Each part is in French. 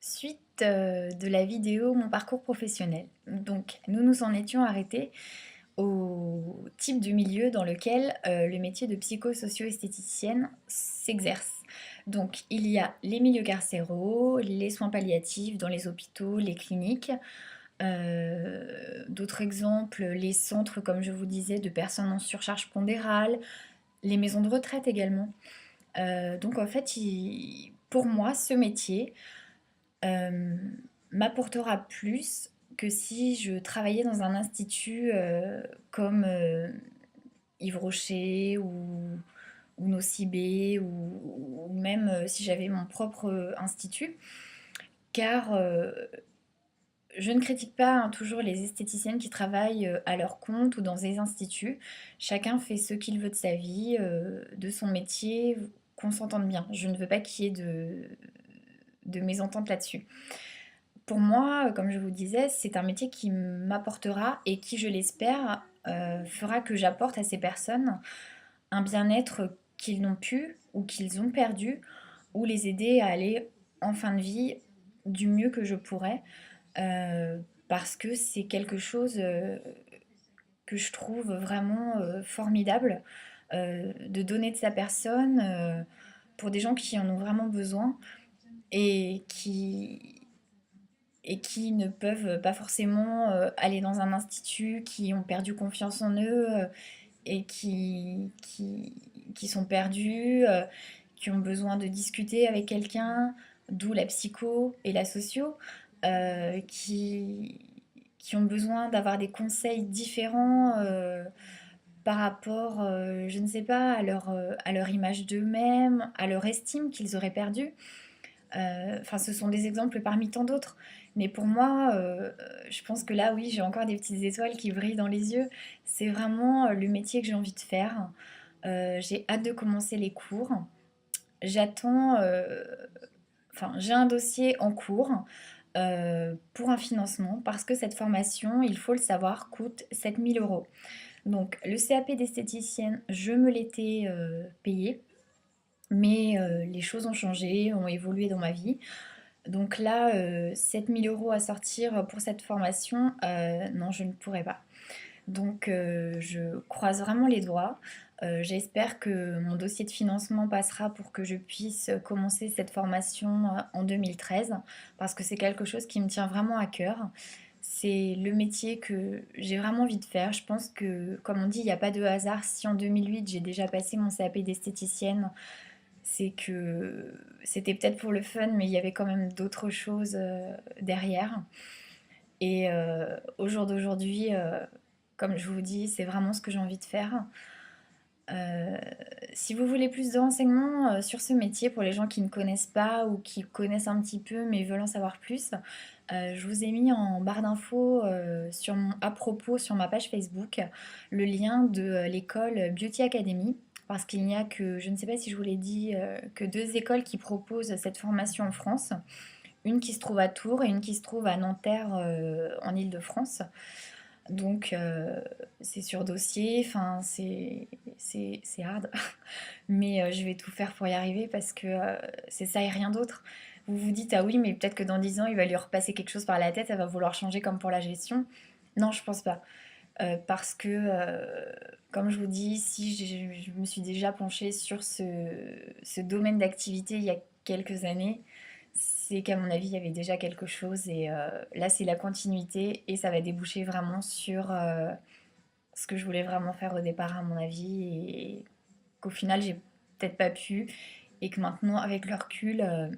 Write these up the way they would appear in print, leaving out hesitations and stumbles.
Suite de la vidéo Mon parcours professionnel. Donc, nous nous en étions arrêtés au type de milieu dans lequel le métier de psychosocio-esthéticienne s'exerce. Donc, il y a les milieux carcéraux, les soins palliatifs dans les hôpitaux, les cliniques. D'autres exemples, les centres, comme je vous disais, de personnes en surcharge pondérale, les maisons de retraite également. Donc, en fait, pour moi, ce métier euh, m'apportera plus que si je travaillais dans un institut comme Yves Rocher ou Nocibé ou même si j'avais mon propre institut. Car je ne critique pas toujours les esthéticiennes qui travaillent à leur compte ou dans des instituts. Chacun fait ce qu'il veut de sa vie, de son métier, qu'on s'entende bien. Je ne veux pas qu'il y ait de mésentente là-dessus. Pour moi, comme je vous disais, c'est un métier qui m'apportera et qui, je l'espère, fera que j'apporte à ces personnes un bien-être qu'ils n'ont pu ou qu'ils ont perdu, ou les aider à aller en fin de vie du mieux que je pourrais, parce que c'est quelque chose que je trouve vraiment formidable, de donner de sa personne pour des gens qui en ont vraiment besoin et qui ne peuvent pas forcément aller dans un institut, qui ont perdu confiance en eux et qui sont perdus, qui ont besoin de discuter avec quelqu'un, d'où la psycho et la socio, qui ont besoin d'avoir des conseils différents par rapport, je ne sais pas, à leur image d'eux-mêmes, à leur estime qu'ils auraient perdue. Enfin, ce sont des exemples parmi tant d'autres. Mais pour moi, je pense que là, oui, j'ai encore des petites étoiles qui brillent dans les yeux. C'est vraiment le métier que j'ai envie de faire. J'ai hâte de commencer les cours. J'attends, enfin, j'ai un dossier en cours pour un financement parce que cette formation, il faut le savoir, coûte 7 000 euros. Donc, le CAP d'esthéticienne, je me l'étais payé, mais les choses ont changé, ont évolué dans ma vie. Donc là, 7 000 euros à sortir pour cette formation, non, je ne pourrais pas. Donc je croise vraiment les doigts. J'espère que mon dossier de financement passera pour que je puisse commencer cette formation en 2013, parce que c'est quelque chose qui me tient vraiment à cœur. C'est le métier que j'ai vraiment envie de faire. Je pense que, comme on dit, il n'y a pas de hasard. Si en 2008 j'ai déjà passé mon CAP d'esthéticienne, c'est que c'était peut-être pour le fun, mais il y avait quand même d'autres choses derrière. Et au jour d'aujourd'hui, comme je vous dis, c'est vraiment ce que j'ai envie de faire. Euh, Si vous voulez plus de renseignements sur ce métier pour les gens qui ne connaissent pas ou qui connaissent un petit peu mais veulent en savoir plus, je vous ai mis en barre d'infos à propos sur ma page Facebook le lien de l'école Beauty Academy. Parce qu'il n'y a que, je ne sais pas si je vous l'ai dit, que deux écoles qui proposent cette formation en France. Une qui se trouve à Tours et une qui se trouve à Nanterre en Île-de-France. Donc c'est sur dossier, enfin c'est hard, mais je vais tout faire pour y arriver parce que c'est ça et rien d'autre. Vous vous dites ah oui mais peut-être que dans 10 ans il va lui repasser quelque chose par la tête, elle va vouloir changer comme pour la gestion. Non je pense pas. Parce que comme je vous dis, si je me suis déjà penchée sur ce domaine d'activité il y a quelques années, c'est qu'à mon avis, il y avait déjà quelque chose et là, c'est la continuité et ça va déboucher vraiment sur ce que je voulais vraiment faire au départ, à mon avis, et qu'au final, j'ai peut-être pas pu et que maintenant, avec le recul,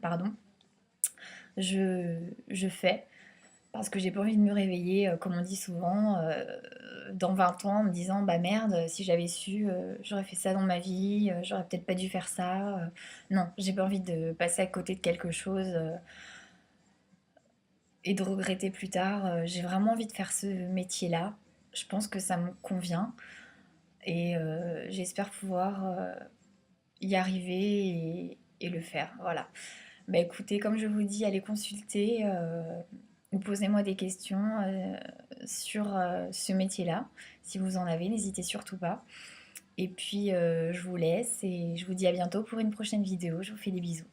pardon, je fais parce que j'ai pas envie de me réveiller, comme on dit souvent, dans 20 ans en me disant bah merde, si j'avais su, j'aurais fait ça dans ma vie, j'aurais peut-être pas dû faire ça. Non, j'ai pas envie de passer à côté de quelque chose et de regretter plus tard. J'ai vraiment envie de faire ce métier-là. Je pense que ça me convient et j'espère pouvoir y arriver et le faire. Voilà. Bah écoutez, comme je vous dis, allez consulter ou posez-moi des questions sur ce métier-là. Si vous en avez, n'hésitez surtout pas. Et puis je vous laisse et je vous dis à bientôt pour une prochaine vidéo. Je vous fais des bisous.